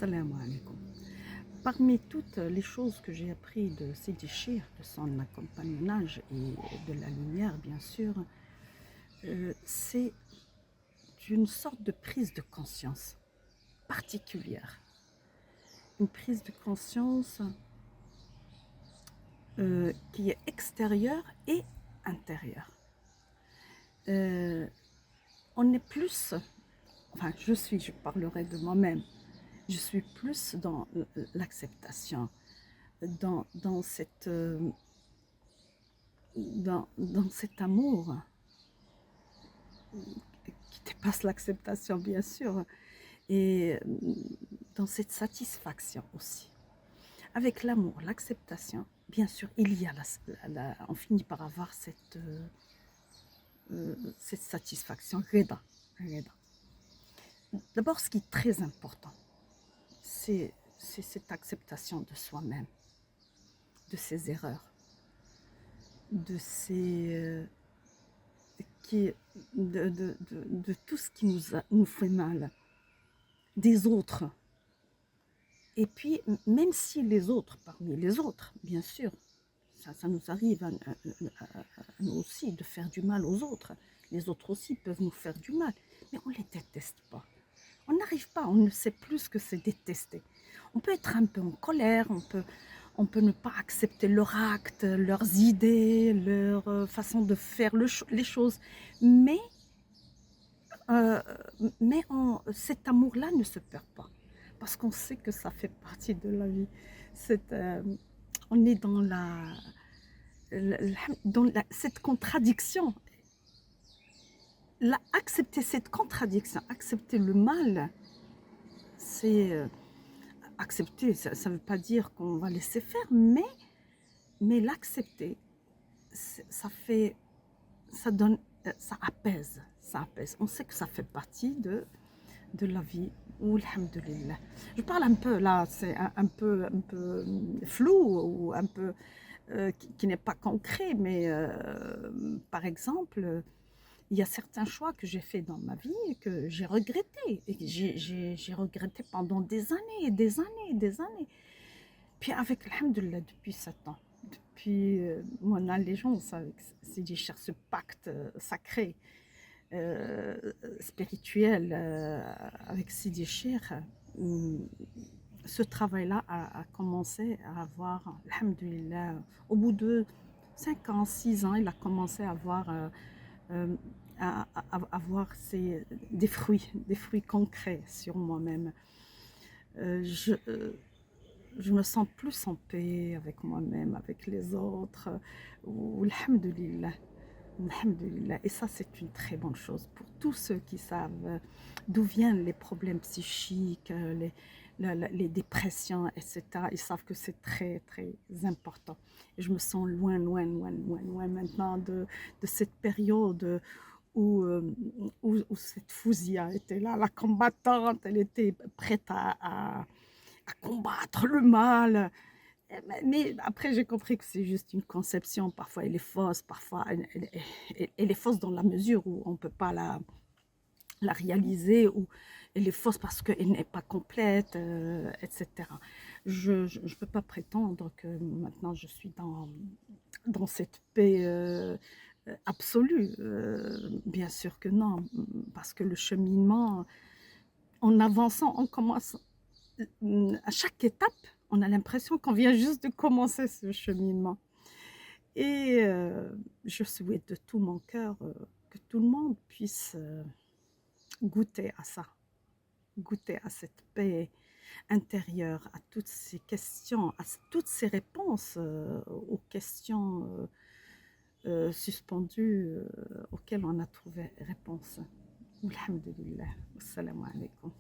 Salam alaikum. Parmi toutes les choses que j'ai apprises de Sidi Chir, de son accompagnage et de la lumière, bien sûr, c'est une sorte de prise de conscience particulière. Une prise de conscience qui est extérieure et intérieure. On est plus, enfin je parlerai de moi-même, je suis plus dans l'acceptation, dans cet amour qui dépasse l'acceptation, bien sûr, et dans cette satisfaction aussi. Avec l'amour, l'acceptation, bien sûr, il y a on finit par avoir cette satisfaction, reda. D'abord, ce qui est très important, c'est cette acceptation de soi-même, de ses erreurs, de tout ce qui nous fait mal, des autres. Et puis, même si les autres, parmi les autres, bien sûr, ça nous arrive à nous aussi de faire du mal aux autres. Les autres aussi peuvent nous faire du mal, mais on ne les déteste pas. On n'arrive pas, on ne sait plus ce que c'est détester. On peut être un peu en colère, on peut ne pas accepter leurs actes, leurs idées, leur façon de faire les choses, mais cet amour-là ne se perd pas, parce qu'on sait que ça fait partie de la vie. On est dans cette contradiction. Accepter cette contradiction, accepter le mal, c'est accepter, ça ne veut pas dire qu'on va laisser faire, mais l'accepter, ça donne, ça apaise. On sait que ça fait partie de la vie. Alhamdulillah. Je parle un peu là, c'est un peu flou ou un peu qui n'est pas concret, mais par exemple, il y a certains choix que j'ai faits dans ma vie et que j'ai regretté. Et j'ai regretté pendant des années, des années, des années. Puis avec, alhamdulillah, depuis 7 ans, depuis mon allégeance avec Sidi Cher, ce pacte sacré, spirituel avec Sidi Cher, ce travail-là a commencé à avoir, alhamdulillah, au bout de 5 ans, 6 ans, il a commencé à avoir avoir des fruits concrets sur moi-même. Je me sens plus en paix avec moi-même, avec les autres. Alhamdulillah. Alhamdulillah. Et ça, c'est une très bonne chose pour tous ceux qui savent d'où viennent les problèmes psychiques, les dépressions, etc. Ils savent que c'est très, très important. Et je me sens loin maintenant de cette période où cette Fouzia était là, la combattante, elle était prête à combattre le mal. Mais après, j'ai compris que c'est juste une conception. Parfois, elle est fausse. Parfois, elle est fausse dans la mesure où on ne peut pas la réaliser, ou elle est fausse parce qu'elle n'est pas complète, etc. Je ne peux pas prétendre que maintenant je suis dans cette paix absolue. Bien sûr que non, parce que le cheminement, en avançant, on commence à chaque étape, on a l'impression qu'on vient juste de commencer ce cheminement. Et je souhaite de tout mon cœur que tout le monde puisse goûter à ça, goûter à cette paix intérieure, à toutes ces questions, à toutes ces réponses aux questions suspendues auxquelles on a trouvé réponse. Alhamdulillah. Wassalamu alaikum.